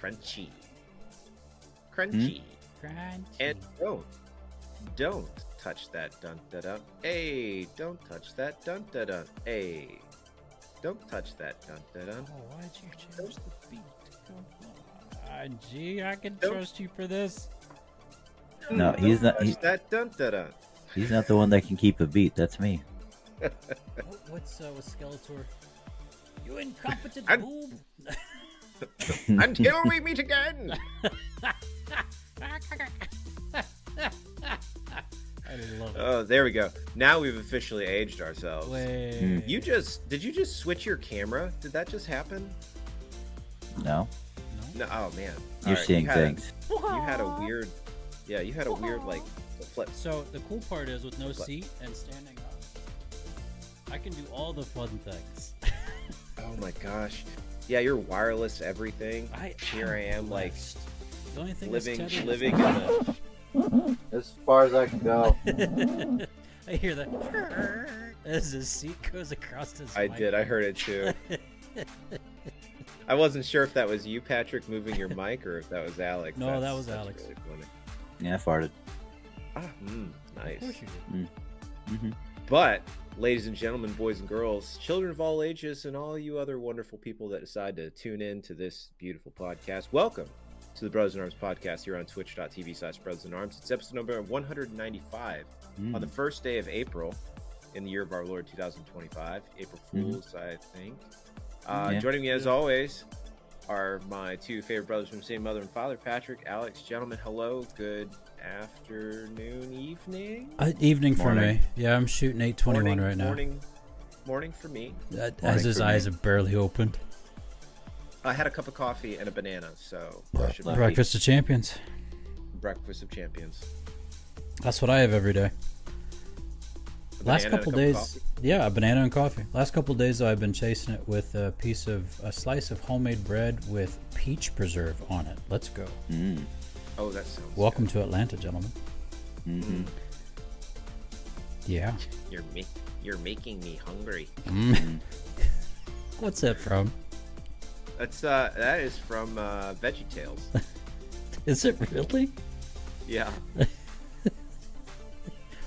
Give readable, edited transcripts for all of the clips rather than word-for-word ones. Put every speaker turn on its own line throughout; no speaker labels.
crunchy. Crunchy.
Crunchy.
And don't touch that dun-da-dun. Hey, don't touch that dun-da-dun. Hey, don't touch that dun-da-dun.
Oh, why'd you change the beat? Come on, gee, I can trust you for this.
No, he's not.
Touch that dun-da-dun.
He's not the one that can keep a beat. That's me.
What's with Skeletor? You incompetent boob.
Until we meet again.
I love it.
Oh, there we go. Now we've officially aged ourselves.
Wait.
Did you just switch your camera? Did that just happen?
No,
No. Oh man.
you're
All right,
seeing things.
You had a weird. Yeah, you had a weird like flip.
So the cool part is with no seat and standing up, I can do all the fun things.
Oh my gosh. Yeah, you're wireless everything. Here I am, like
the only thing
living
that's
in the.
As far as I can go.
I hear that as his seat goes across his.
I did. I heard it too. I wasn't sure if that was you, Patrick, moving your mic, or if that was Alex.
No, that was Alex.
Really funny.
Yeah, I farted.
Nice.
Of course you did.
Mm-hmm.
But, ladies and gentlemen, boys and girls, children of all ages, and all you other wonderful people that decide to tune in to this beautiful podcast, welcome to the Brothers in Arms podcast here on twitch.tv/Brothers in Arms. It's episode number 195 on the first day of April in the year of our Lord 2025. April Fools, I think. Joining me as always are my two favorite brothers from the same mother and father, Patrick, Alex. Gentlemen, hello. Good afternoon, evening?
Evening for me. Yeah, I'm shooting 8:21 right now.
Morning for me.
As his eyes have barely opened.
I had a cup of coffee and a banana, so
Breakfast of champions.
Breakfast of champions.
That's what I have every day. Last couple days, yeah, a banana and coffee. Last couple days, though, I've been chasing it with a slice of homemade bread with peach preserve on it. Let's go.
Oh, that sounds.
Welcome to Atlanta, gentlemen.
Mm-hmm.
Yeah.
You're making me hungry.
What's that from?
That is from VeggieTales.
Is it really?
Yeah.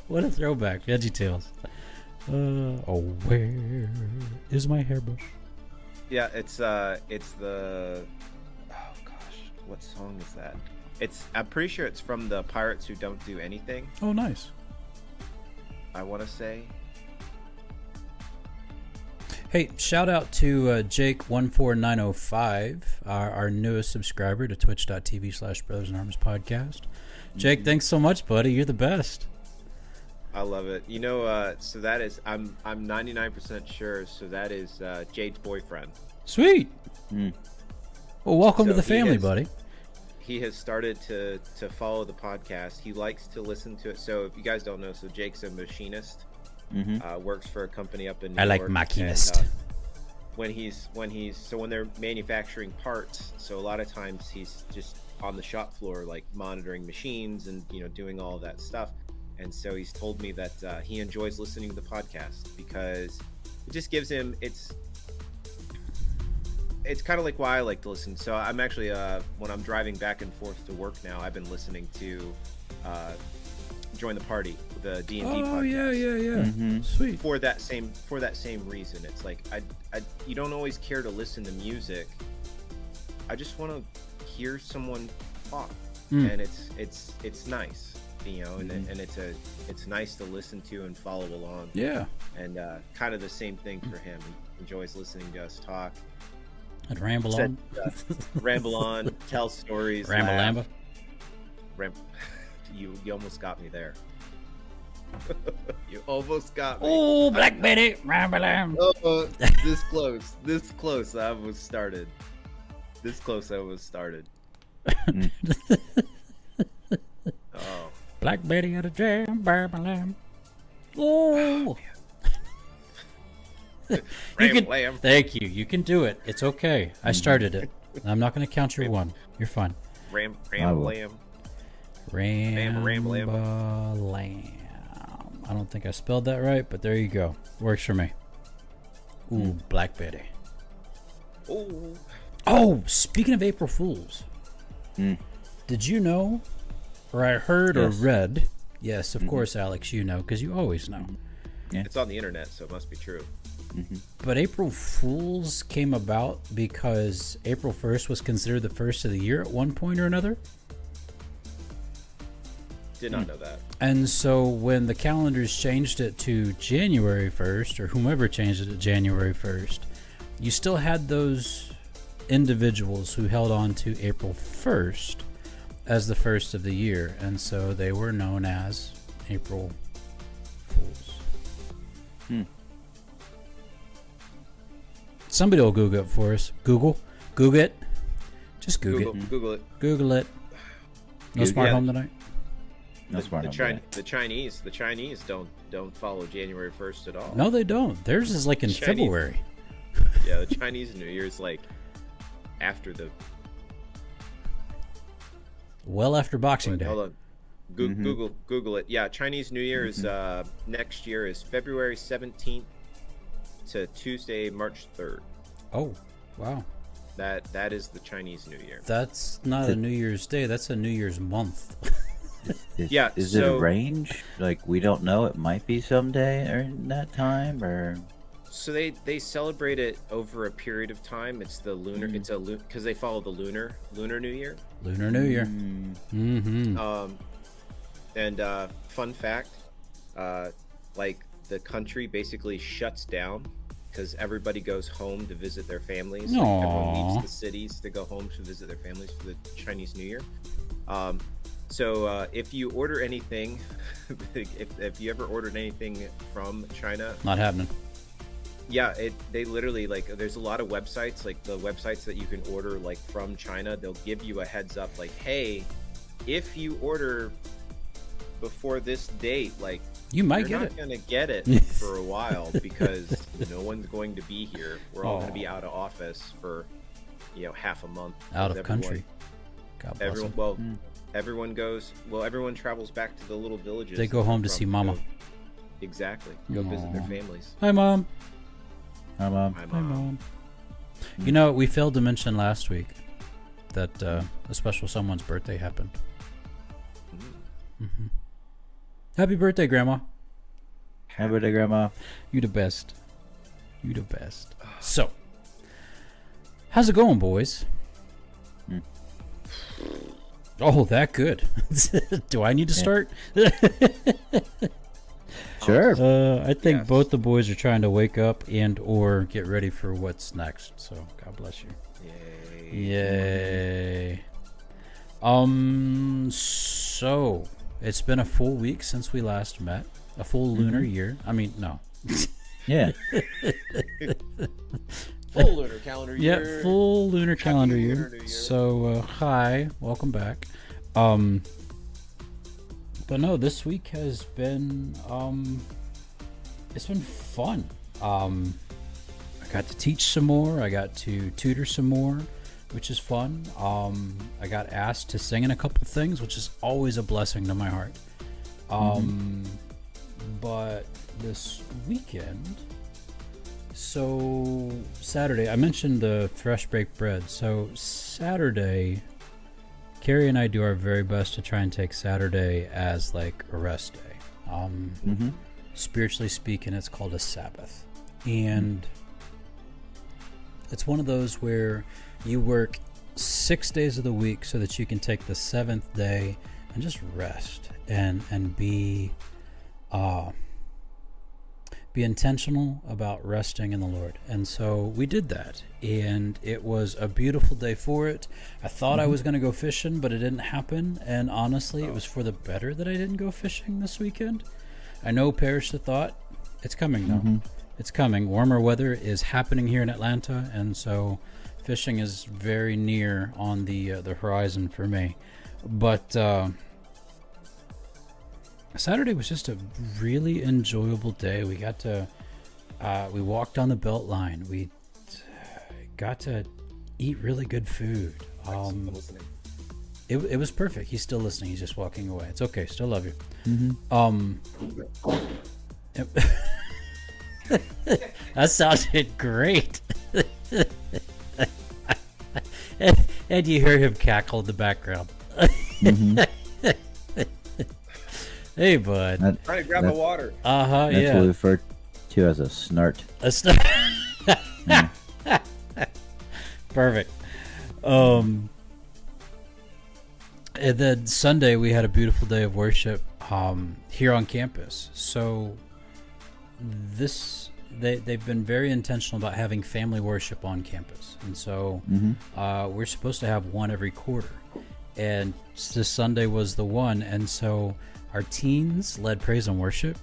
What a throwback, VeggieTales. Where is my hairbrush?
Yeah, it's the. Oh gosh, what song is that? I'm pretty sure it's from the Pirates Who Don't Do Anything.
Oh, nice.
I want to say.
Hey, shout out to Jake14905, our newest subscriber to twitch.tv/Brothers in Arms podcast. Jake, thanks so much, buddy. You're the best.
I love it. You know, so that is, I'm 99% sure, so that is Jade's boyfriend.
Sweet. Well, welcome to the family, buddy.
He has started to follow the podcast. He likes to listen to it. So if you guys don't know, so Jake's a machinist. Works for a company up in New York.
I like machinist.
And, when they're manufacturing parts, so a lot of times he's just on the shop floor, like monitoring machines and doing all of that stuff. And so he's told me that he enjoys listening to the podcast because it just gives him it's kind of like why I like to listen. So I'm actually when I'm driving back and forth to work now, I've been listening to Join the Party, the D&D podcast.
Oh yeah. Sweet.
For that same reason, it's like I you don't always care to listen to music. I just want to hear someone talk, and it's nice. And it's nice to listen to and follow along.
Yeah.
And kind of the same thing for him. He enjoys listening to us talk.
And ramble on.
Ramble on, tell stories.
Rambalamba.
You almost got me there. You almost got me.
Oh, Black Betty, rambalamb.
Oh, this close. I was started. This close. I was started. Oh.
Black Betty at a jam, rambalamb. Oh. Thank you. You can do it. It's okay. I started it. I'm not going to count your one. You're fine.
Rambalamb.
Rambalamb. I don't think I spelled that right, but there you go. Works for me. Ooh, Black Betty.
Ooh.
Oh, speaking of April Fools, did you know, or I heard or read? Yes, of course, Alex, you know, because you always know.
Yeah. It's on the internet, so it must be true.
But April Fools came about because April 1st was considered the first of the year at one point or another.
Did not know that.
And so when the calendars changed it to January 1st, or whomever changed it to January 1st, you still had those individuals who held on to April 1st as the first of the year. And so they were known as April Fools. Somebody will Google it for us. Google it. Just Google it. Google it. No smart home tonight?
No smart home tonight.
The Chinese don't follow January 1st at all.
No, they don't. Theirs is like in February.
Yeah, the Chinese New Year is like after the...
Well after Boxing Day.
Hold on. Google it. Yeah, Chinese New Year is next year is February 17th to Tuesday, March 3rd.
Oh, wow.
That is the Chinese New Year.
That's not a New Year's Day. That's a New Year's month.
Is it a range? Like, we don't know. It might be someday or that time, or...
So they celebrate it over a period of time. It's the lunar. It's because they follow the lunar New Year.
Lunar New Year.
And fun fact, like the country basically shuts down because everybody goes home to visit their families. Like everyone leaves the cities to go home to visit their families for the Chinese New Year. So if you order anything, if you ever ordered anything from China,
Not happening.
Yeah, they literally, like, there's a lot of websites, like the websites that you can order like from China, they'll give you a heads up like, hey, if you order before this date, like,
you might
you're
get
not gonna get it for a while because no one's going to be here. We're all gonna be out of office for half a month.
Out of country. God bless them.
Everyone travels back to the little villages.
They go home to see Mama.
Exactly. Go visit their families.
Hi, Mom.
Hi, Mom.
Hi, Mom. You know, we failed to mention last week that a special someone's birthday happened. Happy birthday, Grandma.
Happy birthday, Grandma.
You the best. You the best. So, how's it going, boys? Oh, that good. Do I need to start?
Sure.
I think both the boys are trying to wake up and or get ready for what's next. So, God bless you. Yay. So it's been a full week since we last met. A full lunar year. I mean, no.
Yeah.
Full lunar calendar year.
Yeah, full lunar calendar year.
Lunar New Year.
So, hi, welcome back. But no, this week has been it's been fun. I got to teach some more. I got to tutor some more, which is fun. I got asked to sing in a couple things, which is always a blessing to my heart. But this weekend, so Saturday, I mentioned the fresh baked bread. So Saturday, Carrie and I do our very best to try and take Saturday as like a rest day. Spiritually speaking, it's called a Sabbath. And it's one of those where you work 6 days of the week so that you can take the seventh day and just rest and be intentional about resting in the Lord. And so we did that, and it was a beautiful day for it. I thought I was going to go fishing, but it didn't happen, and honestly it was for the better that I didn't go fishing this weekend. I know perish the thought. It's coming though. It's coming. Warmer weather is happening here in Atlanta, and so fishing is very near on the horizon for me. But Saturday was just a really enjoyable day. We got to we walked on the belt line. We got to eat really good food. It was perfect. He's still listening. He's just walking away. It's okay. Still love you. That sounded great. and you hear him cackle in the background. Hey, bud.
Trying to grab the water.
Yeah.
That's what we refer to as a snart.
A snart. Perfect. And then Sunday we had a beautiful day of worship here on campus. So they've been very intentional about having family worship on campus, and so we're supposed to have one every quarter, and this Sunday was the one. And so our teens led praise and worship.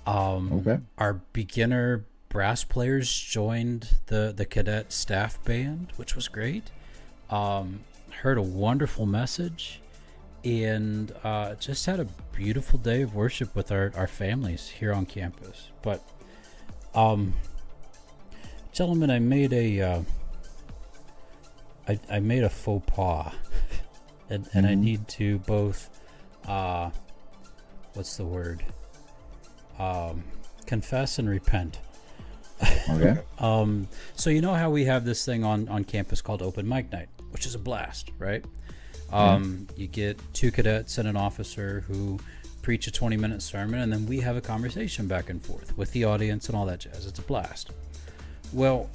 Our beginner brass players joined the cadet staff band, which was great. Heard a wonderful message, and just had a beautiful day of worship with our families here on campus. But gentlemen, I made a I made a faux pas, and I need to both what's the word, confess and repent.
Okay.
So you know how we have this thing on campus called open mic night, which is a blast, right? You get two cadets and an officer who preach a 20-minute sermon, and then we have a conversation back and forth with the audience and all that jazz. It's a blast. Well,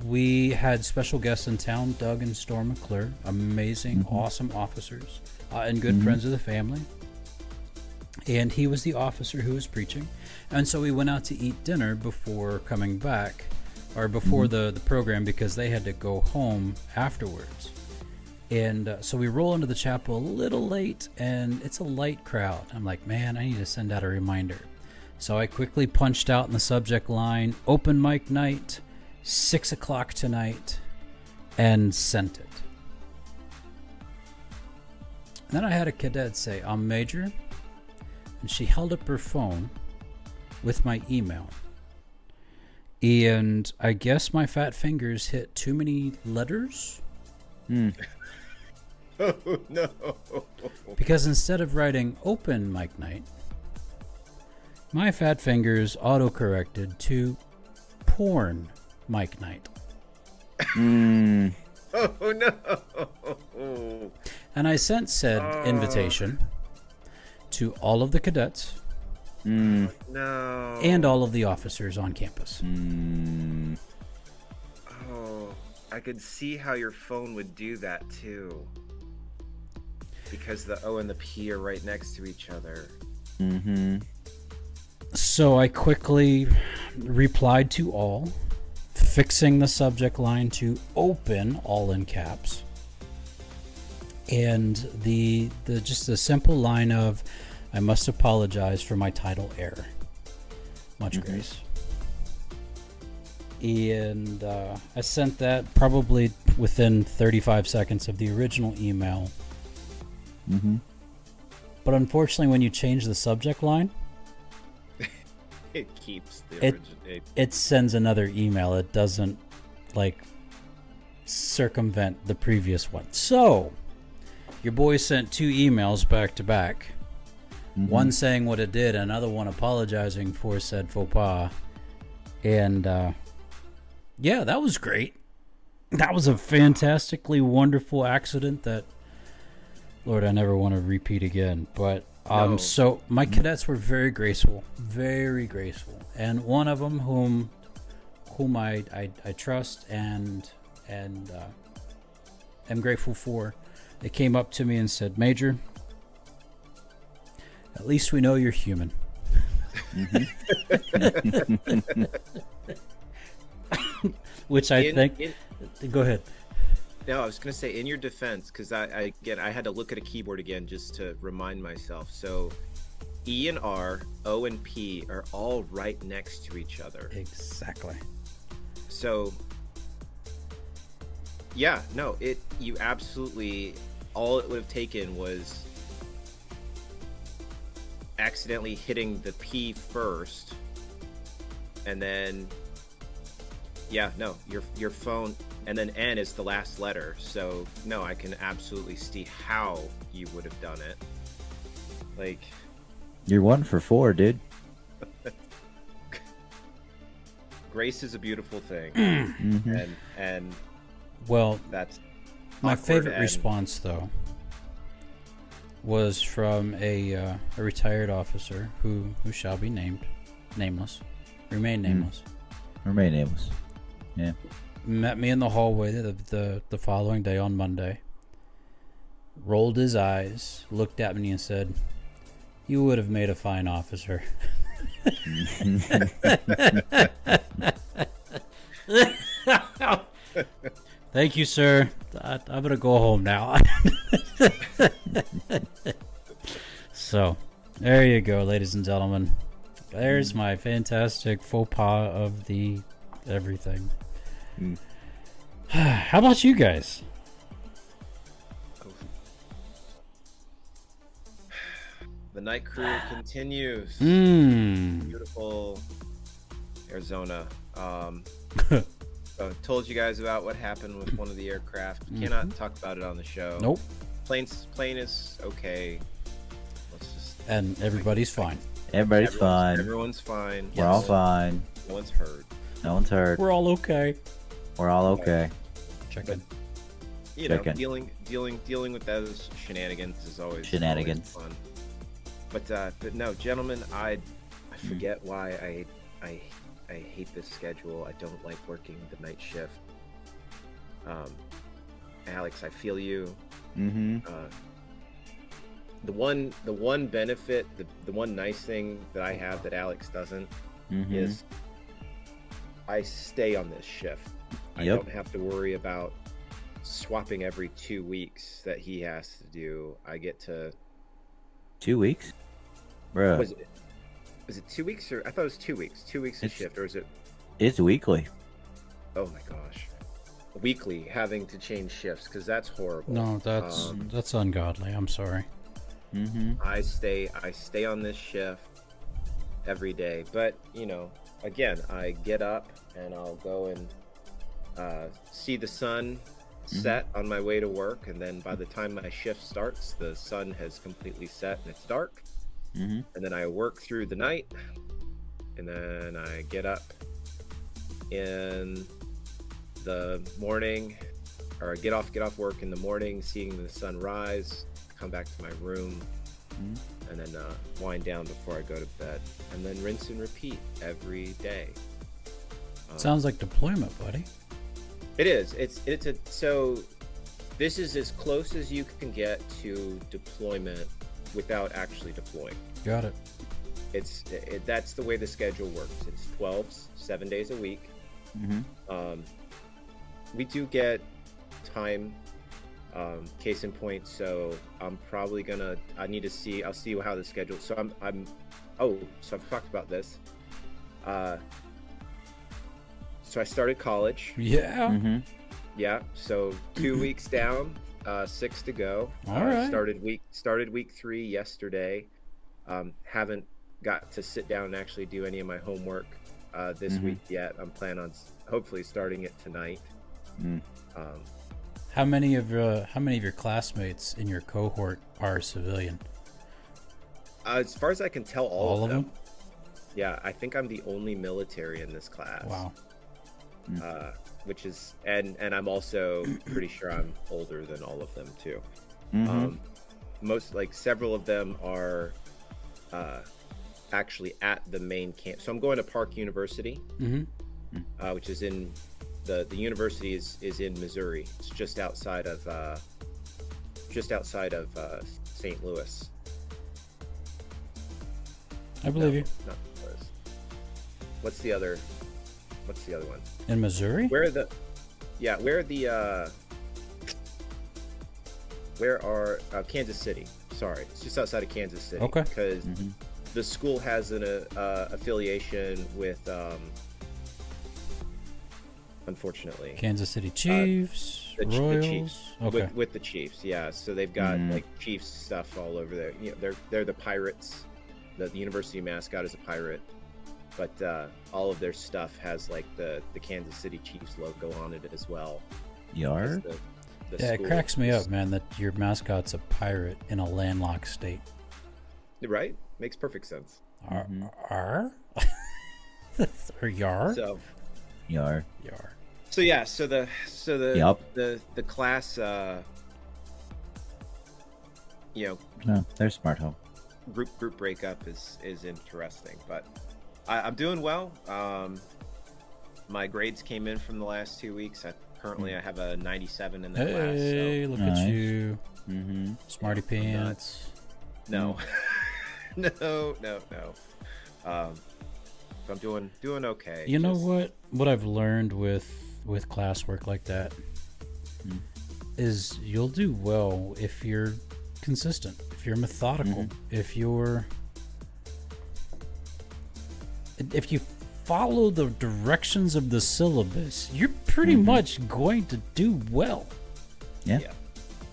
we had special guests in town, Doug and Storm McClure, amazing, awesome officers, and good friends of the family. And he was the officer who was preaching. And so we went out to eat dinner before coming back, or before the program, because they had to go home afterwards. And so we roll into the chapel a little late, and it's a light crowd. I'm like, man, I need to send out a reminder. So I quickly punched out in the subject line, open mic night, 6 o'clock tonight, and sent it. And then I had a cadet say, I'm Major. And she held up her phone with my email. And I guess my fat fingers hit too many letters.
Oh, no.
Because instead of writing open mic night, my fat fingers auto-corrected to porn mic night.
Oh, no.
And I sent said invitation to all of the cadets
No.
and all of the officers on campus.
Oh, I could see how your phone would do that too. Because the O and the P are right next to each other.
So I quickly replied to all, fixing the subject line to open, all in caps. And the just a simple line of, I must apologize for my title error. Much grace. And I sent that probably within 35 seconds of the original email. But unfortunately, when you change the subject line,
it keeps the
it sends another email. It doesn't like circumvent the previous one. So your boy sent two emails back to back. One saying what it did, another one apologizing for said faux pas. And yeah, that was great. That was a fantastically wonderful accident that, Lord, I never want to repeat again. But
No.
So my cadets were very graceful, and one of them, whom I trust and am grateful for, they came up to me and said, Major, at least we know you're human. Which I think. Go ahead.
No, I was going to say, in your defense, because I had to look at a keyboard again just to remind myself. So E and R, O and P are all right next to each other.
Exactly.
So, yeah, no, you absolutely, all it would have taken was accidentally hitting the P first, and then, yeah, no, your phone, and then N is the last letter. So, no, I can absolutely see how you would have done it. Like,
you're 1 for 4, dude.
grace is a beautiful thing. And
Well,
that's
my favorite response though was from a retired officer who shall be nameless, remain nameless.
Remain nameless. Yeah.
Met me in the hallway the following day on Monday. Rolled his eyes, looked at me and said, "You would have made a fine officer." Thank you, sir. I'm gonna go home now. So, there you go, ladies and gentlemen. There's my fantastic faux pas of the everything. How about you guys?
The night crew continues. Beautiful Arizona. So told you guys about what happened with one of the aircraft. Cannot talk about it on the show.
Nope.
Plane is okay. Let's just.
And everybody's fine.
Everybody's fine.
Everyone's fine.
We're all fine.
No one's hurt.
No one's hurt.
We're all okay.
We're all okay.
Check in.
You know, dealing with those shenanigans is always fun. But no, gentlemen, I forget why I hate this schedule. I don't like working the night shift. Alex, I feel you. The one benefit, the one nice thing that I have that Alex doesn't is I stay on this shift. I don't have to worry about swapping every 2 weeks that he has to do. I get to
2 weeks, bro.
Was it 2 weeks, or I thought it was 2 weeks? 2 weeks of shift, or is it?
It's weekly.
Oh my gosh, weekly having to change shifts, because that's horrible.
No, that's ungodly. I'm sorry.
I stay on this shift every day, but you know, again, I get up and I'll go and see the sun set on my way to work, and then by the time my shift starts, the sun has completely set and it's dark. And then I work through the night, and then I get up in the morning, or get off work in the morning, seeing the sun rise, come back to my room, and then wind down before I go to bed, and then rinse and repeat every day.
Sounds like deployment, buddy.
It is. So this is as close as you can get to deployment without actually deploying.
Got it.
That's the way the schedule works. It's 12s, 7 days a week. We do get time, case in point. So I'm probably gonna. I'll see how the schedule. So so I've talked about this. So I started college.
Yeah.
Yeah. So 2 weeks down, 6 to go.
All right.
Started week 3 yesterday. Haven't got to sit down and actually do any of my homework this week yet. I'm planning on hopefully starting it tonight.
How many of your classmates in your cohort are civilian?
As far as I can tell, all of them.
them.
Yeah, I think I'm the only military in this class.
Wow.
Which is, and I'm also pretty sure I'm older than all of them too. Several of them are actually at the main camp. So I'm going to Park University, which is in the university is in Missouri. It's just outside of St. Louis.
I believe you.
Not Louis. What's the other one?
In Missouri?
Where are Kansas City? Sorry, it's just outside of Kansas City.
Okay.
Because the school has an affiliation with, unfortunately,
Kansas City Chiefs, Royals.
The Chiefs.
Okay.
With the Chiefs, yeah. So they've got like Chiefs stuff all over there. You know, they're the Pirates. The university mascot is a pirate. But all of their stuff has like the Kansas City Chiefs logo on it as well.
Yar?
Yeah, it cracks me up, man, that your mascot's a pirate in a landlocked state.
Right? Makes perfect sense.
Or yar?
So,
Yar.
So yeah, so the
Yep.
the class,
No, they're smart home.
group breakup is interesting, but I'm doing well. My grades came in from the last 2 weeks. Currently I have a 97 in the class.
Hey, look
Nice.
at you,
Mm-hmm.
smarty pants.
No, no. I'm doing okay.
You know what I've learned with classwork like that is you'll do well if you're consistent, if you're methodical, if you follow the directions of the syllabus, you're pretty much going to do well.
Yeah.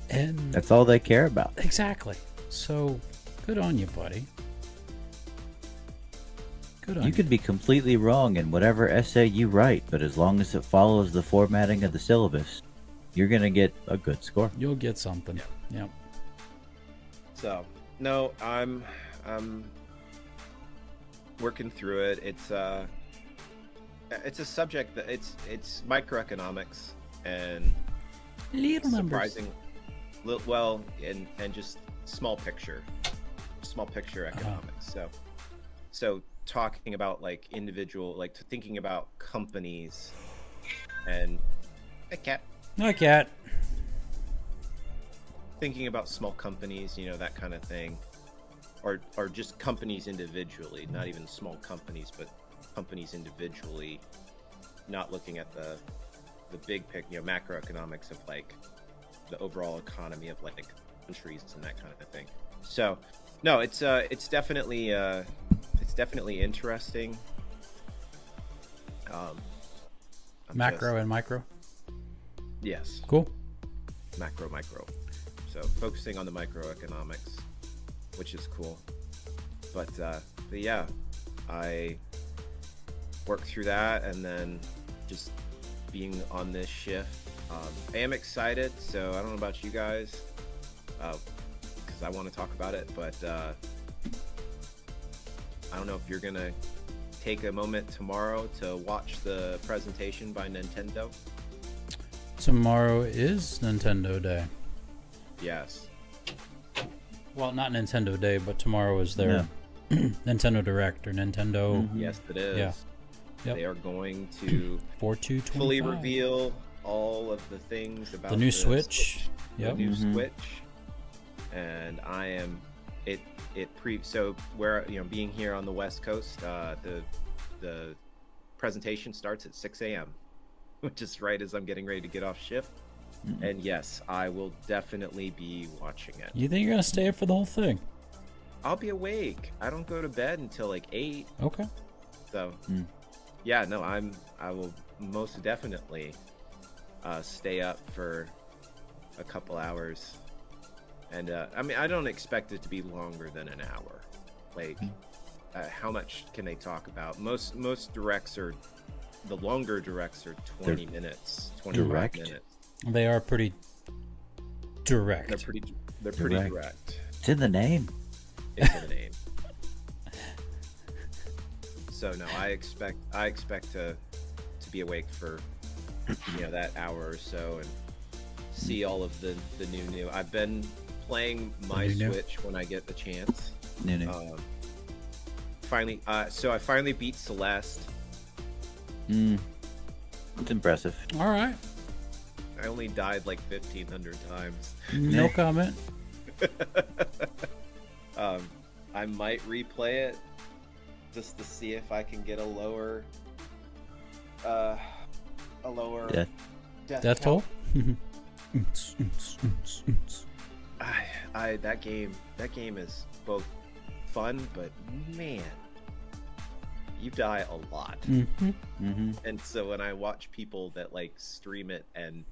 And
That's all they care about.
exactly. So good on you, buddy. Good on you.
You could be completely wrong in whatever essay you write, but as long as it follows the formatting of the syllabus, you're going to get a good score.
You'll get something. Yep.
So, no, I'm working through it. It's a subject that it's microeconomics and
Little
surprising, well, and just small picture economics. So talking about like individual, like thinking about companies and a cat.
Hi, cat.
Thinking about small companies, that kind of thing, or just companies individually, not even small companies, but companies individually, not looking at the big picture, macroeconomics of like the overall economy of like countries and that kind of thing. So, no, it's definitely interesting.
Macro and micro.
Yes.
Cool.
Macro. So focusing on the microeconomics, which is cool. But yeah, I worked through that, and then just being on this shift. I am excited, so I don't know about you guys, because I want to talk about it, but I don't know if you're gonna take a moment tomorrow to watch the presentation by Nintendo.
Tomorrow is Nintendo Day.
Yes.
Well, not Nintendo Day, but tomorrow is their Nintendo Direct or Nintendo.
Yes, it is.
Yeah. Yep.
They are going to
4/2/25.
fully reveal all of the things about
the new Switch. Yep.
The new Switch, and I am so where being here on the West Coast, the presentation starts at 6 a.m., which is right as I'm getting ready to get off shift. And yes, I will definitely be watching it.
You think you're gonna stay up for the whole thing?
I'll be awake. I don't go to bed until like 8.
Okay.
So yeah, no, I will most definitely stay up for a couple hours. And I mean, I don't expect it to be longer than an hour. Like, how much can they talk about? Most directs are, the longer directs are 20 minutes, 25 minutes.
They are pretty direct.
They're pretty direct.
It's in the name.
It's in the name. So no, I expect to be awake for that hour or so and see all of the new. I've been playing my Switch when I get the chance. Finally, so I finally beat Celeste.
It's impressive.
All right.
I only died like 1,500 times.
No comment.
I might replay it just to see if I can get a lower death
toll.
That game is both fun, but man, you die a lot. And so when I watch people that like stream it and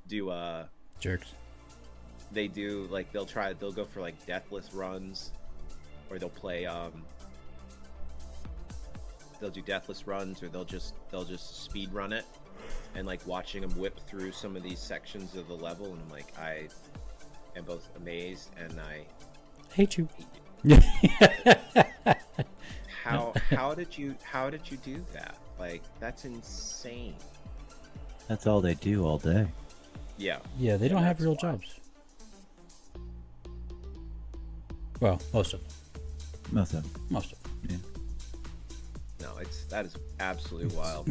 do
jerks,
they do like they'll go for like deathless runs, or they'll play they'll do deathless runs, or they'll just speed run it, and like watching them whip through some of these sections of the level, and I'm like, I am both amazed and I
hate you.
How did you do that? Like, that's insane.
That's all they do all day.
Yeah.
Yeah, they don't have real jobs. Well, most of them.
Most of them.
Most of them.
Yeah.
No, that is absolutely wild.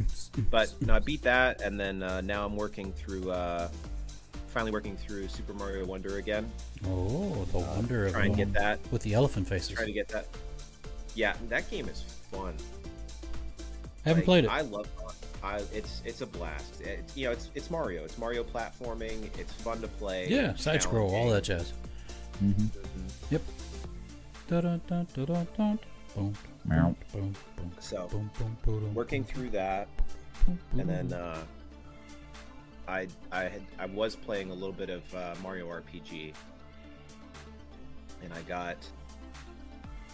But no, I beat that, and then now I'm finally working through Super Mario Wonder again.
Oh, the wonder of
try and get that
with the elephant faces.
Trying to get that. Yeah, that game is fun.
I haven't played it.
I love it. It's a blast. It's Mario. It's Mario platforming. It's fun to play.
Yeah, side scroll, all that jazz.
Mm-hmm.
Yep. Dun, dun, dun, dun, dun. Boom,
Meow.
boom, boom,
So
boom, boom, boom,
working through that, and then I was playing a little bit of Mario RPG, and I got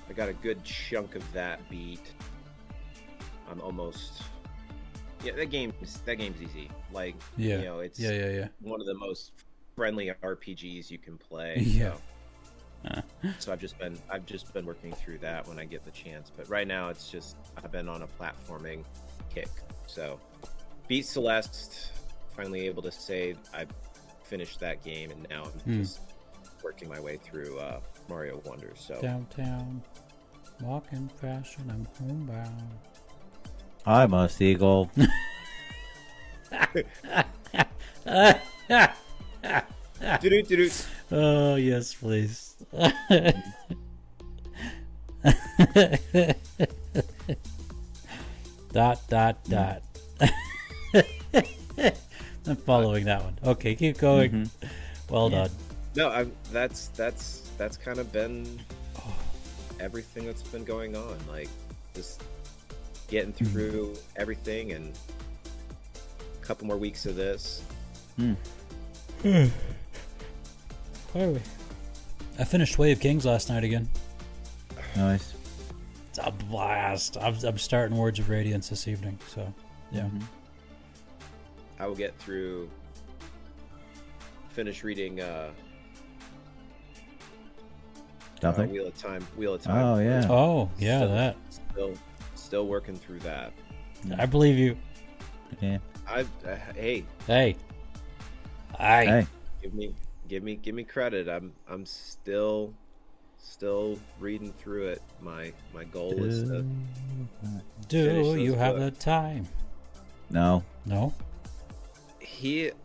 a good chunk of that beat. I'm almost. Yeah, that game's easy. Like,
yeah,
it's
yeah.
one of the most friendly RPGs you can play.
Yeah.
So I've just been working through that when I get the chance. But right now it's just I've been on a platforming kick. So beat Celeste, finally able to say I finished that game, and now I'm just working my way through Mario Wonder. So
downtown, walking fast and I'm homebound.
I'm a seagull.
Do-do-do-do.
Oh yes, please. dot. I'm following that one. Okay, keep going. Well done.
No, that's kind of been everything that's been going on. Like just getting through everything, and a couple more weeks of this.
I finished Way of Kings last night again.
Nice.
It's a blast. I'm starting Words of Radiance this evening, so yeah.
I will get through. Finish reading.
Nothing.
Wheel of Time.
Oh yeah.
Oh yeah, that.
Still working through that.
I believe you.
Yeah.
Hey.
Hey.
Give me credit. I'm still reading through it. My goal is to
Do you have the time?
No.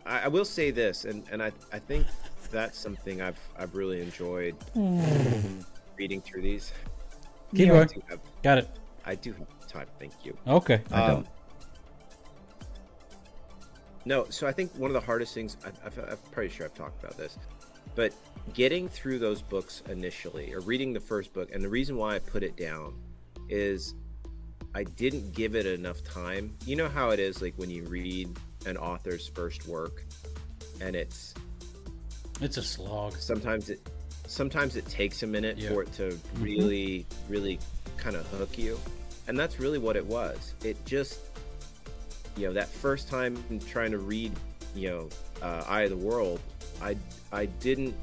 I will say this, and I think that's something I've really enjoyed reading through these.
Keep going. Got it.
I do have time. Thank you.
Okay.
I don't.
No, so I think one of the hardest things, I'm pretty sure I've talked about this, but getting through those books initially, or reading the first book, and the reason why I put it down is I didn't give it enough time. You know how it is, like when you read an author's first work, and it's
a slog.
Sometimes it takes a minute for it to really kind of hook you, and that's really what it was. It just, that first time trying to read, Eye of the World, I didn't.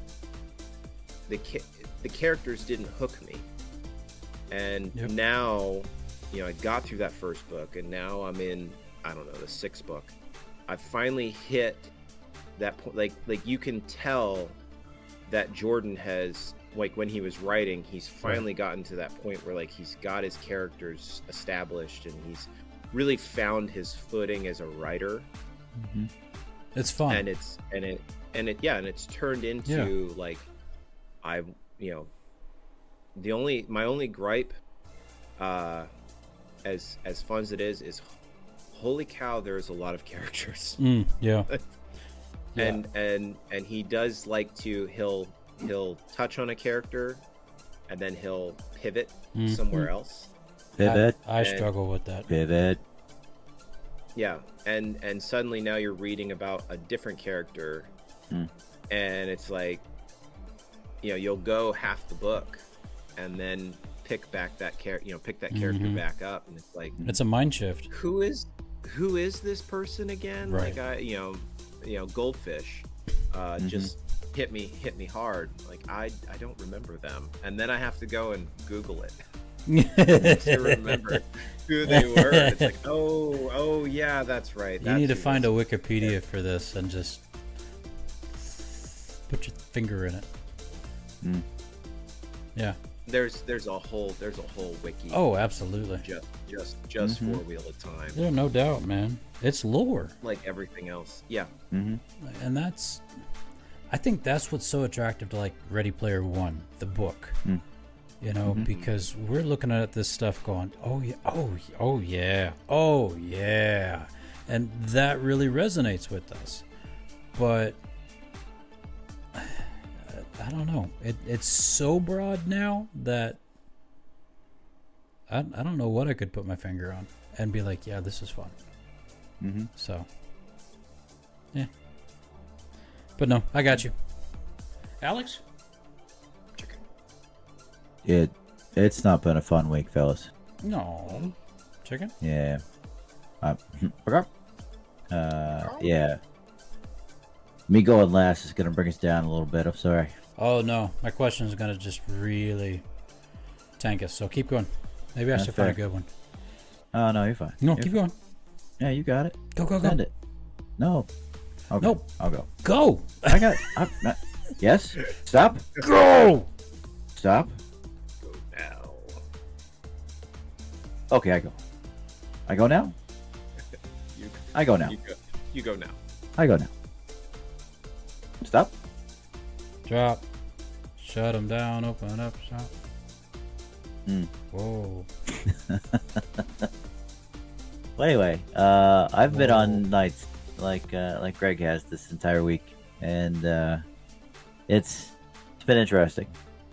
The characters didn't hook me, and now, I got through that first book, and now I'm in, I don't know, the sixth book. I finally hit that point. Like you can tell that Jordan has, like, when he was writing, he's finally gotten to that point where, like, he's got his characters established, and he's really found his footing as a writer.
It's fun,
and it's turned into like, my only gripe, as fun as it is holy cow, there's a lot of characters. And he does like to, he'll touch on a character and then he'll pivot somewhere else.
Pivot.
I struggle with that.
Pivot.
Yeah, and suddenly now you're reading about a different character, and it's like, you'll go half the book, and then pick that character back up, and it's like,
it's a mind shift.
Who is this person again?
Right.
Like Goldfish, just hit me hard. Like I don't remember them, and then I have to go and Google it. to remember who they were. It's like, oh yeah, that's right.
You need to find a Wikipedia for this and just put your finger in it. Yeah.
There's a whole wiki.
Oh, absolutely.
Just for Wheel of Time.
Yeah, no doubt, man. It's lore.
Like everything else. Yeah.
And I think that's what's so attractive to like Ready Player One, the book. You know, because we're looking at this stuff going, oh yeah, and that really resonates with us. But I don't know. It's so broad now that I don't know what I could put my finger on and be like, yeah, this is fun. So, yeah. But no, I got you. Alex?
It's not been a fun week, fellas.
No. Chicken?
Yeah. Yeah. Me going last is gonna bring us down a little bit. I'm sorry.
Oh no, my question is gonna just really tank us. So keep going. Maybe I should find a good one.
Oh no, you're fine.
No,
you're
keep
fine.
going.
Yeah, you got it.
Go.
Send it. No. Okay.
Nope.
I'll go.
Go.
I got. Yes. Stop.
Go.
Stop.
Go now.
Okay, I go. I go now. I go now.
You go now.
I go now. Stop.
Drop. Shut them down. Open up shop. Whoa.
Well, anyway, I've been on nights like Greg has this entire week, and it's been interesting.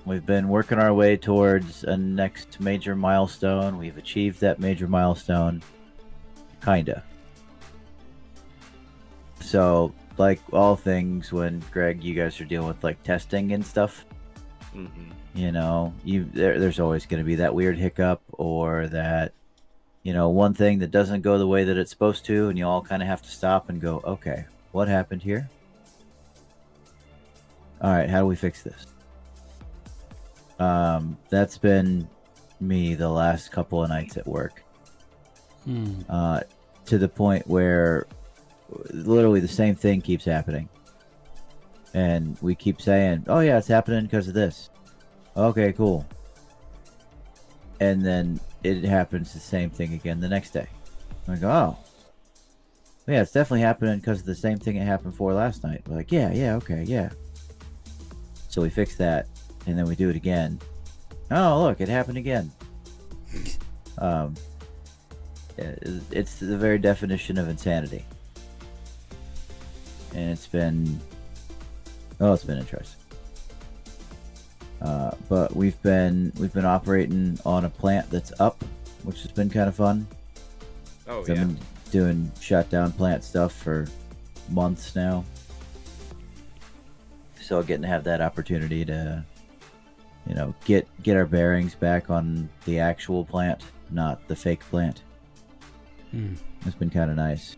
We've been working our way towards a next major milestone. We've achieved that major milestone, kinda. So, like all things, when Greg, you guys are dealing with like testing and stuff, you know, there's always going to be that weird hiccup or that, you know, one thing that doesn't go the way that it's supposed to, and you all kind of have to stop and go, okay, what happened here? All right, how do we fix this? That's been me the last couple of nights at work, to the point where literally the same thing keeps happening, and we keep saying, oh yeah, it's happening because of this. Okay, cool. And then it happens the same thing again the next day. I go, oh yeah, it's definitely happening because of the same thing it happened for last night. We're like, yeah, okay, yeah. So we fix that, and then we do it again. Oh look, it happened again. It's the very definition of insanity. And it's been interesting. But we've been operating on a plant that's up, which has been kind of fun.
Oh
yeah. I've been doing shutdown plant stuff for months now, so getting to have that opportunity to, you know, get our bearings back on the actual plant, not the fake plant. It's been kind of nice.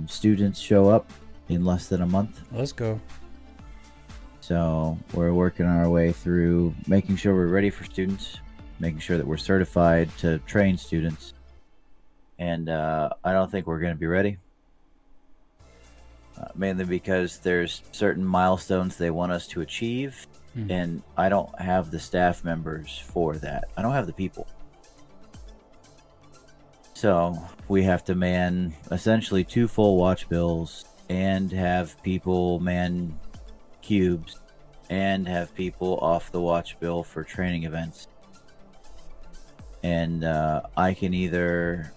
Students show up in less than a month.
Let's go.
So we're working our way through making sure we're ready for students, making sure that we're certified to train students. And I don't think we're going to be ready. Mainly because there's certain milestones they want us to achieve, and I don't have the staff members for that. I don't have the people. So we have to man essentially 2 full watch bills, and have people man cubes, and have people off the watch bill for training events. And I can either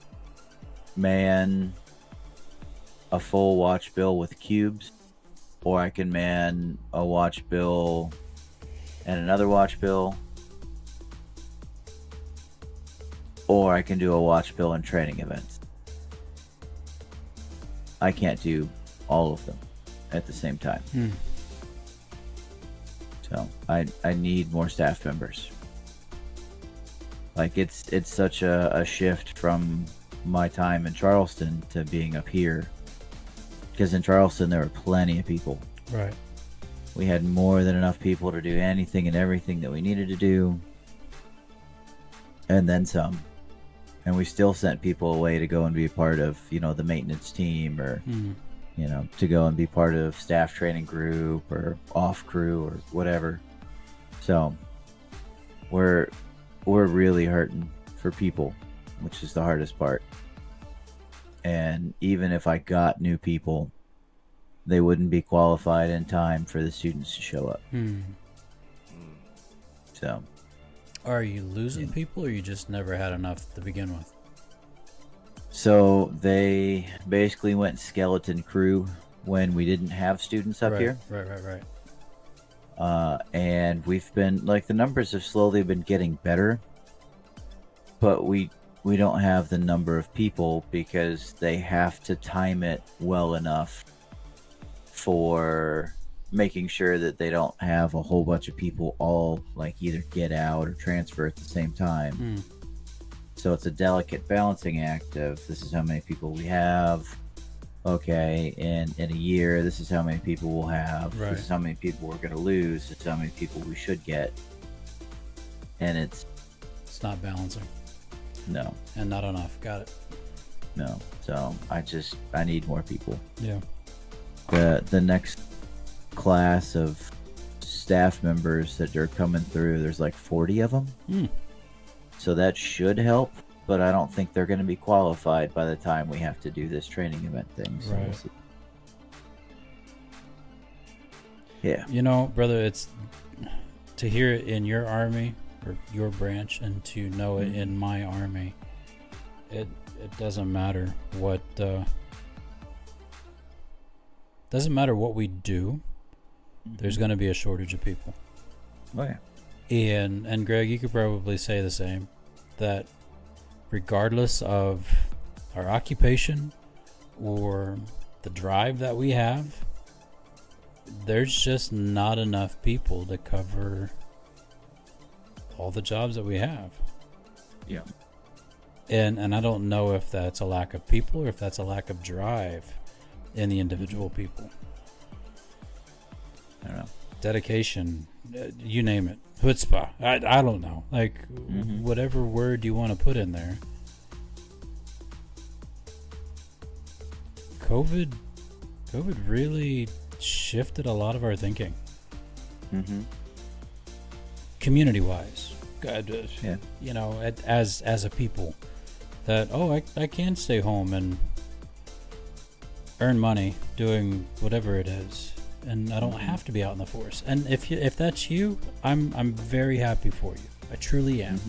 man a full watch bill with cubes, or I can man a watch bill and another watch bill, or I can do a watch bill and training events. I can't do all of them at the same time. So I need more staff members. Like it's such a shift from my time in Charleston to being up here, because in Charleston there were plenty of people.
Right.
We had more than enough people to do anything and everything that we needed to do. and then some. And we still sent people away to go and be part of, the maintenance team, or, to go and be part of staff training group or off crew or whatever. So we're really hurting for people, which is the hardest part. And even if I got new people, they wouldn't be qualified in time for the students to show up. So,
are you losing people, or you just never had enough to begin with?
So they basically went skeleton crew when we didn't have students up here.
Right.
And we've been, the numbers have slowly been getting better, but we don't have the number of people because they have to time it well enough for making sure that they don't have a whole bunch of people all either get out or transfer at the same time. So it's a delicate balancing act of, this is how many people we have. Okay, in a year, this is how many people we'll have.
Right.
This is how many people we're going to lose. This is how many people we should get. And it's
not balancing.
No.
And not enough. Got it.
No. So I need more people.
Yeah.
The next class of staff members that are coming through, there's 40 of them. So that should help, but I don't think they're going to be qualified by the time we have to do this training event thing. So
right.
We'll see. Yeah.
Brother, it's to hear it in your army or your branch, and to know it in my army. It doesn't matter what we do. There's going to be a shortage of people.
Oh yeah.
And Greg, you could probably say the same, that regardless of our occupation or the drive that we have, there's just not enough people to cover all the jobs that we have.
Yeah.
And I don't know if that's a lack of people or if that's a lack of drive in the individual people.
I don't know.
Dedication, you name it. Chutzpah. I don't know. Whatever word you want to put in there. COVID really shifted a lot of our thinking. Community-wise.
Yeah.
As a people. That, I can stay home and earn money doing whatever it is. And I don't have to be out in the force. And if that's you, I'm very happy for you. I truly am.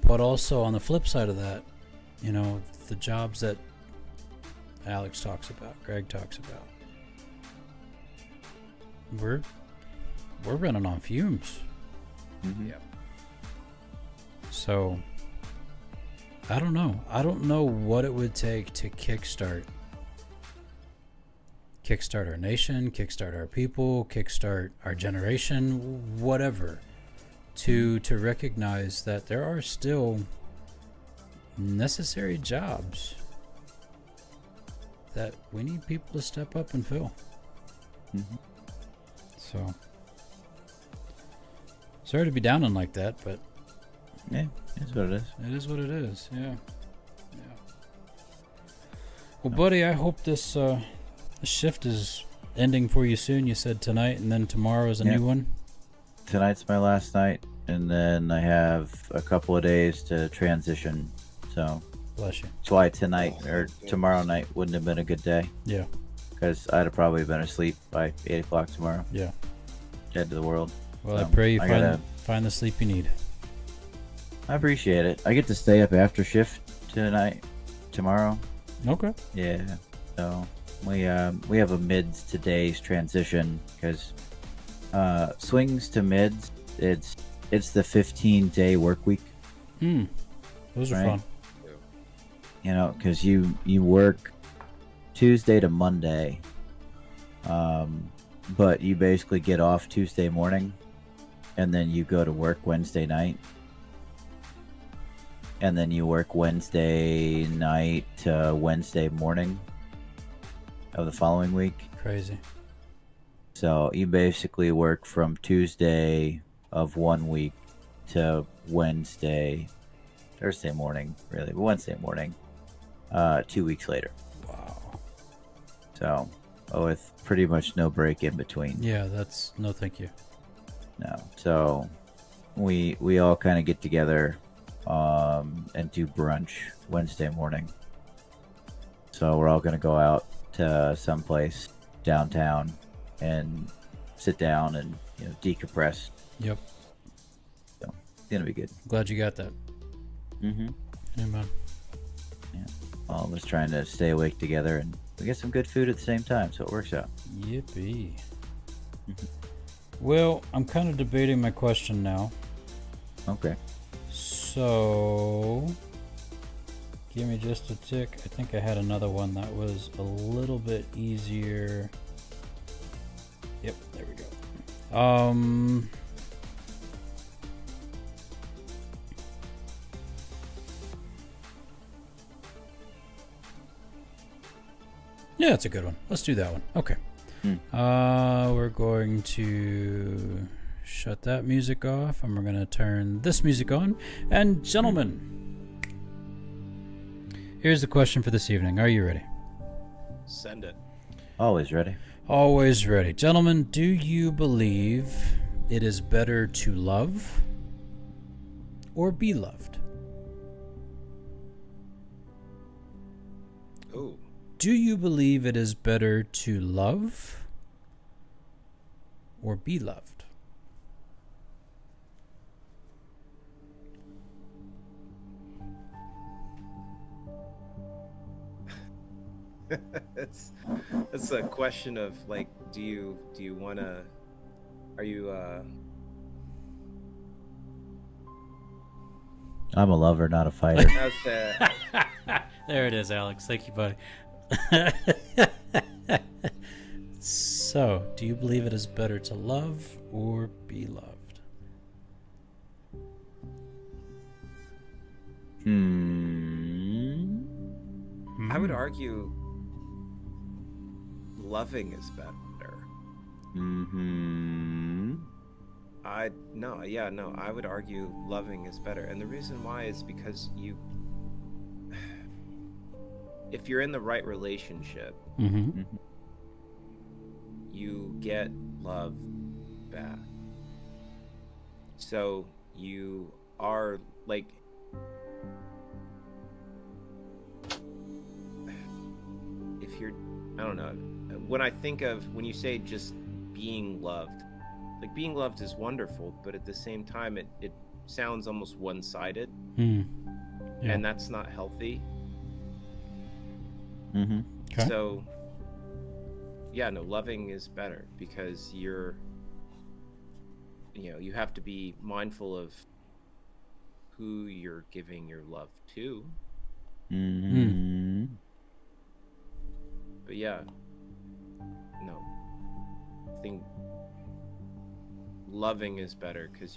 But also on the flip side of that, the jobs that Alex talks about, Greg talks about, we're running on fumes.
Yeah.
So I don't know. I don't know what it would take to kickstart our nation, kickstart our people, kickstart our generation, whatever, to recognize that there are still necessary jobs that we need people to step up and fill. So, sorry to be downing like that, but
yeah, it's what it is.
It is what it is. Yeah. Well, buddy, I hope this shift is ending for you soon. You said tonight, and then tomorrow is a new one.
Tonight's my last night, and then I have a couple of days to transition. So
bless you.
That's why tomorrow night wouldn't have been a good day.
Yeah.
Because I'd have probably been asleep by 8 o'clock tomorrow.
Yeah.
Dead to the world.
Well, I pray you find the sleep you need.
I appreciate it. I get to stay up after shift tomorrow.
Okay.
Yeah. So we have a mids to days transition because swings to mids. It's the 15-day work week.
Those are fun.
Because you work Tuesday to Monday, but you basically get off Tuesday morning, and then you go to work Wednesday night, and then you work Wednesday night to Wednesday morning of the following week.
Crazy.
So you basically work from Tuesday of one week to Thursday morning, really, but Wednesday morning, 2 weeks later.
Wow.
So, with pretty much no break in between.
Yeah, that's no thank you.
No. So, we all kind of get together and do brunch Wednesday morning. So we're all going to go out to someplace downtown and sit down and decompress.
Yep.
So it's going to be good.
Glad you got that.
Mm-hmm.
Yeah, man.
Yeah. All of us trying to stay awake together, and we get some good food at the same time, so it works out.
Yippee. Well, I'm kind of debating my question now.
Okay.
So, give me just a tick. I think I had another one that was a little bit easier. Yep, there we go. Yeah, it's a good one. Let's do that one. Okay. We're going to shut that music off, and we're going to turn this music on. And gentlemen, here's the question for this evening. Are you ready?
Send it.
Always ready.
Always ready. Gentlemen, do you believe it is better to love or be loved?
Ooh.
Do you believe it is better to love or be loved?
That's a question of like, do you want to? Are you?
I'm a lover, not a fighter.
There it is, Alex. Thank you, buddy. So, do you believe it is better to love or be loved?
I would argue loving is better. I would argue loving is better, and the reason why is because if you're in the right relationship, you get love back. So you are like, if you're, I don't know, when you say just being loved, like being loved is wonderful, but at the same time it sounds almost one-sided.
Yeah.
And that's not healthy.
Okay.
So loving is better because you have to be mindful of who you're giving your love to. But I think loving is better because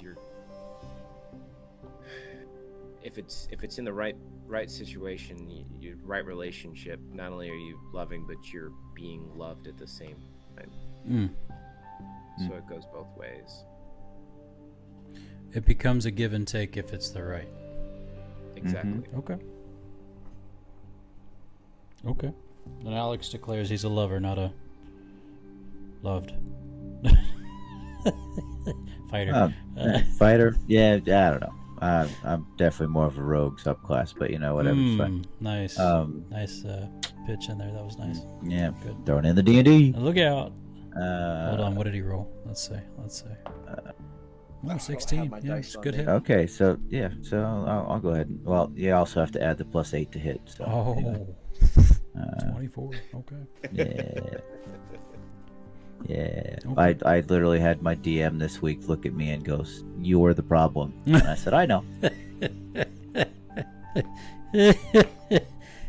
if it's in the right situation, you right relationship, not only are you loving, but you're being loved at the same time. So it goes both ways.
It becomes a give and take if it's the right.
Exactly.
Okay. Then Alex declares he's a lover, not a loved. Fighter.
Fighter? Yeah, I don't know. I'm definitely more of a rogue subclass, but whatever. It's fine.
Nice. Nice pitch in there. That was nice.
Yeah.
Good.
Throwing in the D&D.
Look out. Hold on. What did he roll? Let's see. 16. Yeah, it's a good hit.
Okay, so I'll go ahead. Well, you also have to add the +8 to hit. So, anyway.
24. Okay.
Yeah. Yeah.
Okay.
I literally had my DM this week look at me and goes, "You are the problem." And I said, "I know."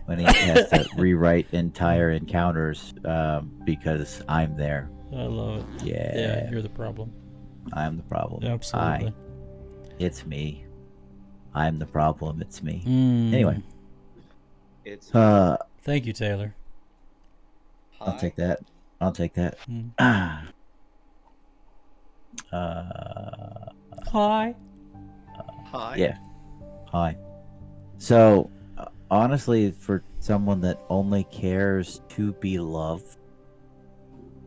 When he has to rewrite entire encounters because I'm there.
I love it. Yeah, you're the problem.
I'm the problem.
Absolutely.
It's me. I'm the problem. It's me. Anyway.
Thank you, Taylor.
I'll take that.
Hi.
Hi.
Yeah. Hi. So, honestly, for someone that only cares to be loved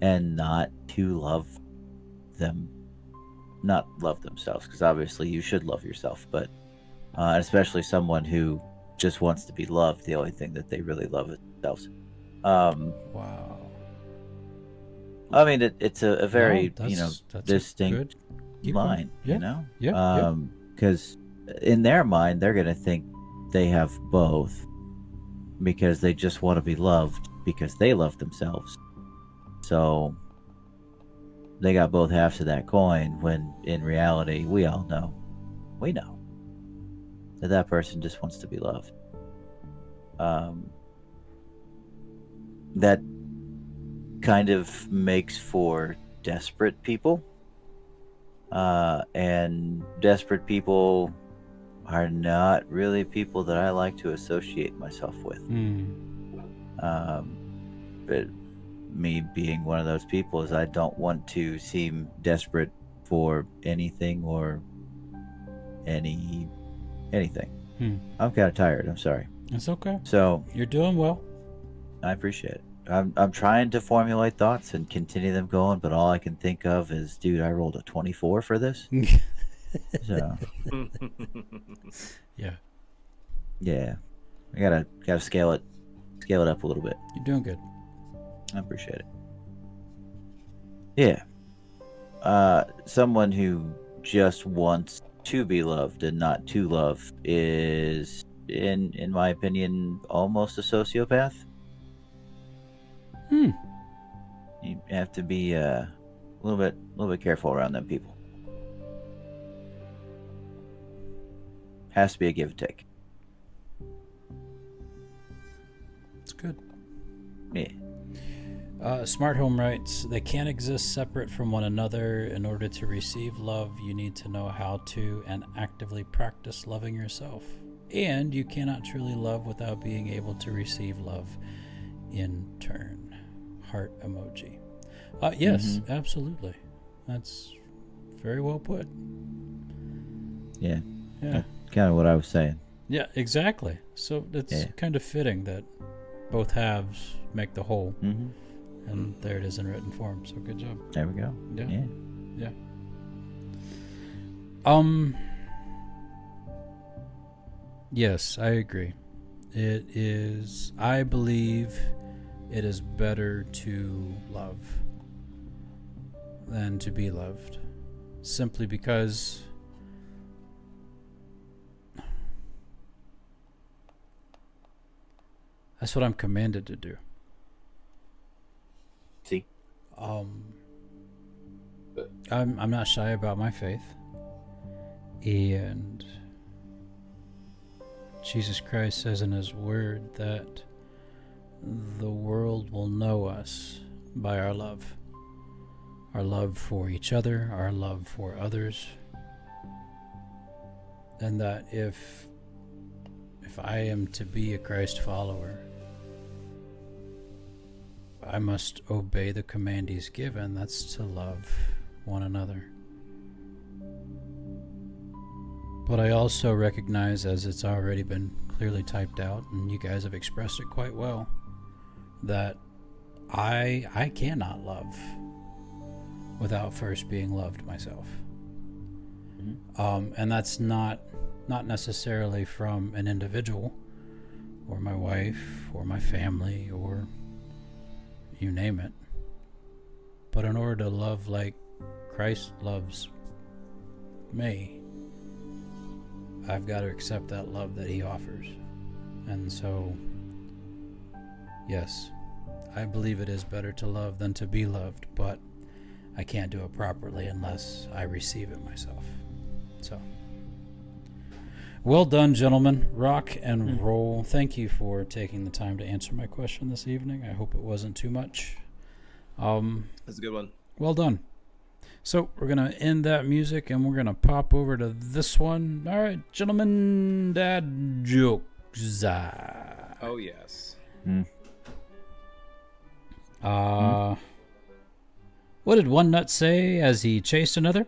and not to love them, not love themselves, because obviously you should love yourself, but especially someone who just wants to be loved, the only thing that they really love is themselves.
Wow.
I mean, it's a very,
that's
distinct line,
Yeah. Yeah.
because in their mind, they're going to think they have both because they just want to be loved because they love themselves. So they got both halves of that coin when in reality, we know that person just wants to be loved. That kind of makes for desperate people. And desperate people are not really people that I like to associate myself with. But me being one of those people is I don't want to seem desperate for anything or anything. I'm kind of tired. I'm sorry.
It's okay.
So
You're doing well.
I appreciate it. I'm trying to formulate thoughts and continue them going, but all I can think of is, dude, I rolled a 24 for this. So
Yeah.
I gotta scale it up a little bit.
You're doing good.
I appreciate it. Yeah. Someone who just wants to be loved and not to love is, in my opinion, almost a sociopath. You have to be a little bit careful around them people. Has to be a give and take.
It's good.
Yeah.
Smart Home writes, they can't exist separate from one another. In order to receive love, you need to know how to and actively practice loving yourself. And you cannot truly love without being able to receive love in turn. Heart emoji. Yes, absolutely. That's very well put.
Yeah. Kind of what I was saying.
Yeah, exactly. So it's kind of fitting that both halves make the whole. And there it is in written form. So good job.
There we go.
Yeah. Yes, I agree. It is. I believe it is better to love than to be loved, simply because that's what I'm commanded to do.
See?
I'm not shy about my faith, and Jesus Christ says in his word that the world will know us by our love for each other, our love for others, and that if I am to be a Christ follower, I must obey the command he's given. That's to love one another. But I also recognize, as it's already been clearly typed out, and you guys have expressed it quite well, that I cannot love without first being loved myself. And that's not necessarily from an individual or my wife or my family or you name it. But in order to love like Christ loves me, I've got to accept that love that he offers. And so, yes, I believe it is better to love than to be loved, but I can't do it properly unless I receive it myself. So, well done, gentlemen. Rock and roll. Thank you for taking the time to answer my question this evening. I hope it wasn't too much.
That's a good one.
Well done. So we're going to end that music and we're going to pop over to this one. All right, gentlemen, dad jokes.
Oh, yes.
What did one nut say as he chased another?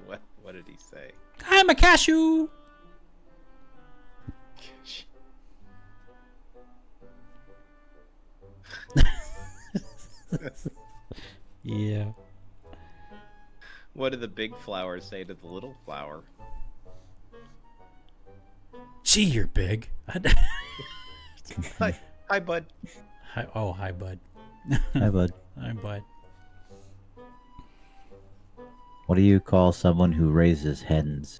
What did he say?
I'm a cashew. Yeah.
What did the big flower say to the little flower?
Gee, you're big.
Hi, bud.
Hi, oh, hi, bud.
Hi, bud.
Hi, bud.
What do you call someone who raises hens?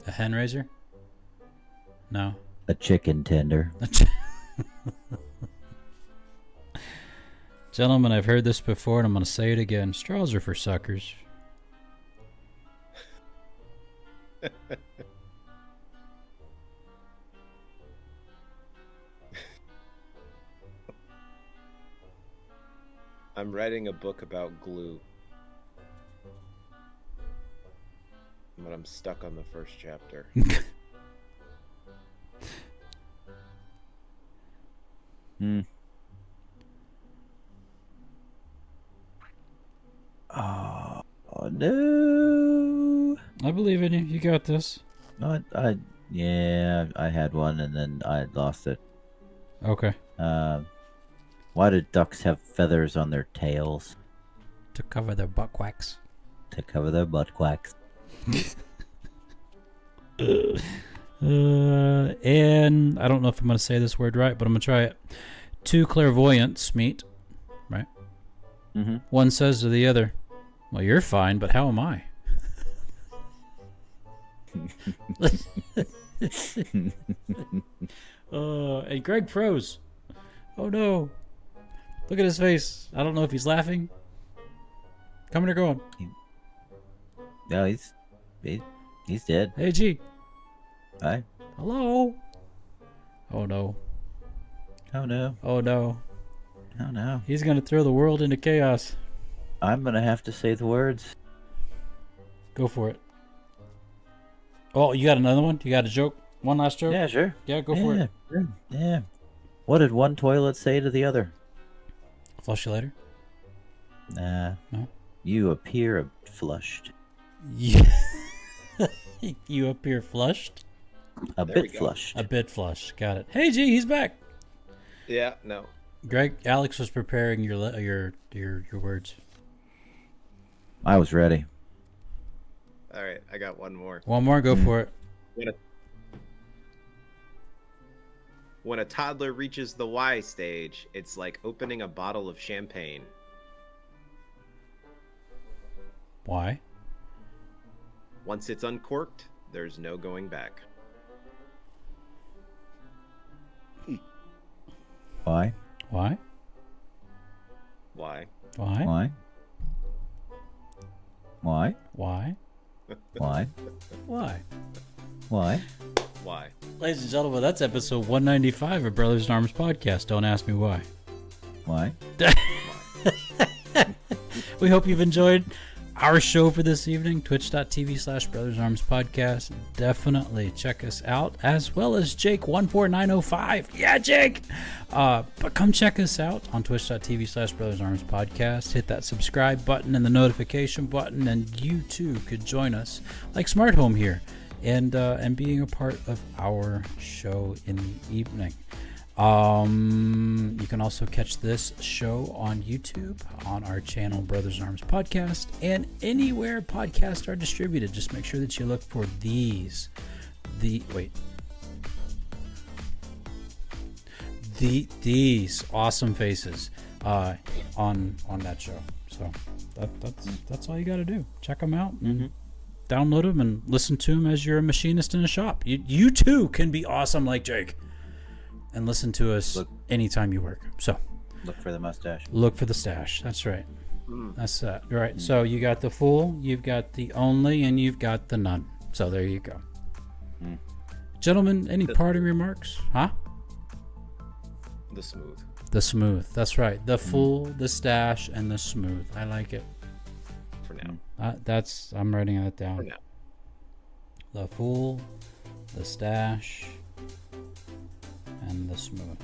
A hen raiser? No.
A chicken tender.
Gentlemen, I've heard this before and I'm going to say it again. Straws are for suckers.
I'm writing a book about glue. But I'm stuck on the first chapter.
Oh, no.
I believe in you. You got this.
Yeah, I had one and then I lost it.
Okay.
Why do ducks have feathers on their tails?
To cover their butt quacks.
To cover their butt quacks.
And I don't know if I'm going to say this word right, but I'm going to try it. Two clairvoyants meet, right?
Mm-hmm.
One says to the other, well, you're fine, but how am I? And Greg froze. Oh no. Look at his face. I don't know if he's laughing. Coming or going?
No, he's dead.
Hey, G.
Hi.
Hello. Oh no.
Oh no.
Oh no.
Oh no.
He's gonna throw the world into chaos.
I'm gonna have to say the words.
Go for it. Oh, you got another one? You got a joke? One last joke?
Yeah, sure.
Yeah, go for it.
Sure. Yeah. What did one toilet say to the other?
Flush you later?
Nah.
No?
You appear flushed.
Yeah. You appear flushed?
A
There we
bit
go.
flushed.
A bit flushed. Got it. Hey, G, he's back.
Yeah, no.
Greg, Alex was preparing your words.
I was ready.
All right, I got one more.
One more, go for it.
When a toddler reaches the Y stage, it's like opening a bottle of champagne.
Why?
Once it's uncorked, there's no going back.
Why?
Why?
Why?
Why?
Why? Why?
Why?
Why?
Why?
Why?
Why?
Ladies and gentlemen, that's episode 195 of Brothers in Arms podcast. Don't ask me why.
Why?
We hope you've enjoyed our show for this evening. Twitch.tv/Brothers in Arms podcast. Definitely check us out, as well as Jake14905. Yeah, Jake! But come check us out on Twitch.tv/Brothers in Arms podcast. Hit that subscribe button and the notification button, and you too could join us, like Smart Home here, and being a part of our show in the evening. You can also catch this show on YouTube on our channel Brothers in Arms podcast, and anywhere podcasts are distributed. Just make sure that you look for these awesome faces on that show. So that's all you got to do. Check them out and download them and listen to them as you're a machinist in a shop. You too can be awesome like Jake. And listen to us anytime you work. So
Look for the mustache.
Look for the stash. That's right. That's that. Right. So you got the full, you've got the only, and you've got the none. So there you go. Gentlemen, any parting remarks? Huh?
The smooth.
The smooth. That's right. The full, the stash, and the smooth. I like it.
For now.
I'm writing that
For
down.
now.
The full, the stash, and the smooth.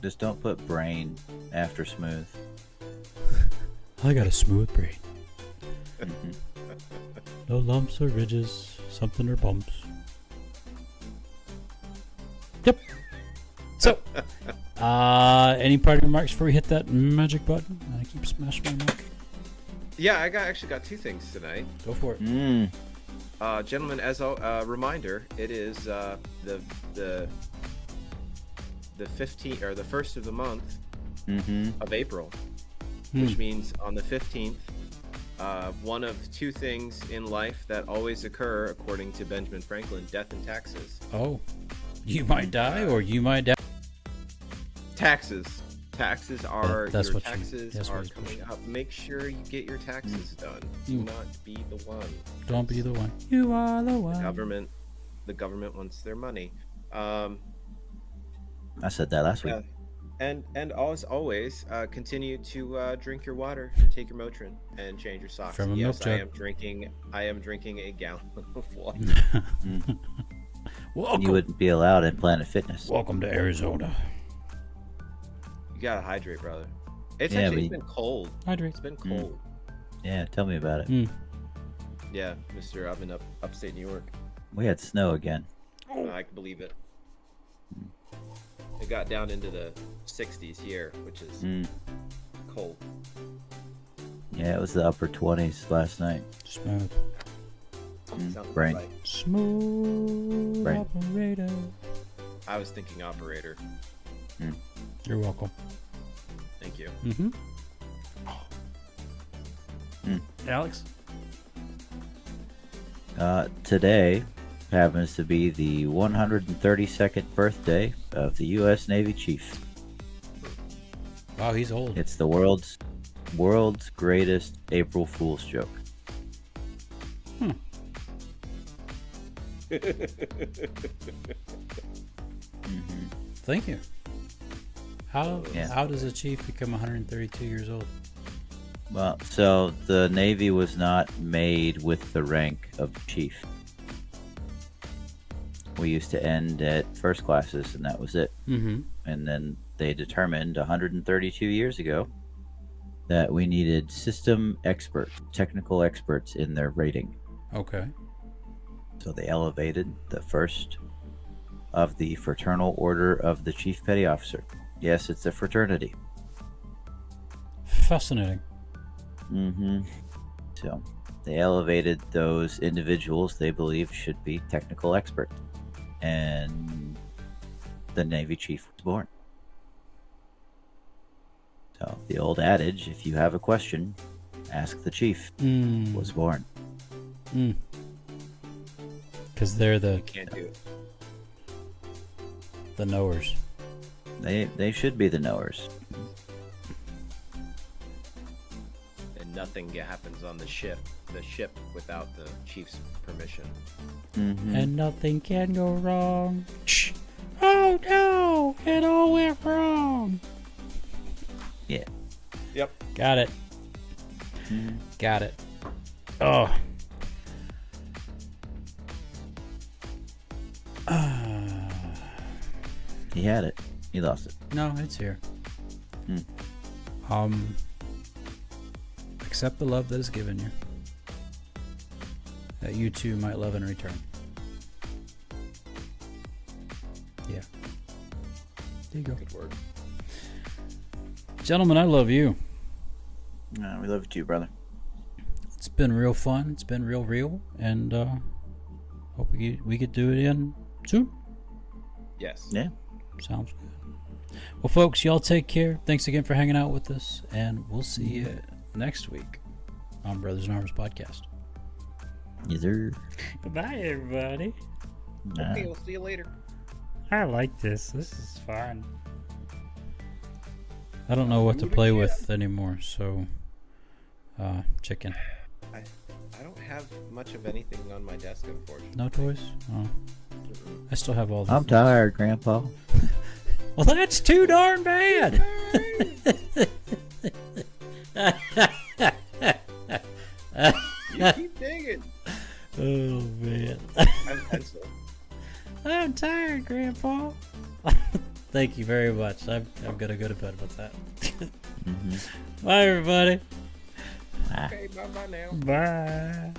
Just don't put brain after smooth.
I got a smooth brain. No lumps or ridges, something or bumps. Yep. So, any parting remarks before we hit that magic button? And I keep smashing my mic.
Yeah, I actually got two things tonight.
Go for it.
Gentlemen, as a reminder, it is the 15th or the first of the month of April, which means on the 15th, one of two things in life that always occur, according to Benjamin Franklin: death and taxes.
Oh, you might die, or you might die.
Taxes are
that's
your
what
taxes are coming up. Make sure you get your taxes done. Do not be the one.
Don't be the one. You are the one.
The government wants their money.
I said that last week.
And as always, continue to drink your water, take your Motrin, and change your socks.
From a milk jug.
I am drinking a gallon of water.
You wouldn't be allowed in Planet Fitness.
Welcome to Arizona.
You gotta hydrate, brother. It's been cold.
Hydrate.
It's been cold.
Yeah, tell me about it.
Yeah, Mr. I'm in upstate New York.
We had snow again.
I can believe it. It got down into the 60s here, which is cold.
Yeah, it was the upper 20s last night.
Smooth.
Brain.
Right.
Smooth
Brain.
operator.
I was thinking operator.
You're welcome.
Thank you.
Alex?
Today happens to be the 132nd birthday of the U.S. Navy Chief.
Wow, he's old.
It's the world's greatest April Fool's joke.
Thank you. How does a chief become 132 years old?
Well, so the Navy was not made with the rank of chief. We used to end at first classes, and that was it. And then they determined 132 years ago that we needed system experts, technical experts in their rating.
Okay.
So they elevated the first of the Fraternal Order of the Chief Petty Officer. Yes, it's a fraternity.
Fascinating.
So they elevated those individuals they believe should be technical experts. And the Navy Chief was born. So the old adage, if you have a question, ask the chief, was born.
Because they're
Can't do it.
the knowers.
They should be the knowers.
And nothing happens on the ship without the chief's permission.
And nothing can go wrong. Oh no! It all went wrong.
Yeah.
Yep.
Got it. Got it. Oh.
He had it. He lost it.
No, it's here. Accept the love that is given you, that you too might love in return. Yeah. There you go.
Good work.
Gentlemen, I love you.
We love you too, brother.
It's been real fun. It's been real. And hope we could do it again soon.
Yes.
Yeah.
Sounds good. Well, folks, y'all take care. Thanks again for hanging out with us. And we'll see you next week on Brothers in Arms Podcast.
Yes, sir.
Goodbye, everybody.
Okay, we'll see you later.
I like this. This is fun. I don't know what to play with anymore, so chicken.
I don't have much of anything on my desk, unfortunately.
No toys? Oh. I still have all the
I'm tired, Grandpa.
Well, that's too darn bad.
You keep digging.
Oh, man.
I'm pencil.
I'm tired, Grandpa. Thank you very much. I'm going to go to bed with that. Bye, everybody.
Okay, bye-bye now.
Bye.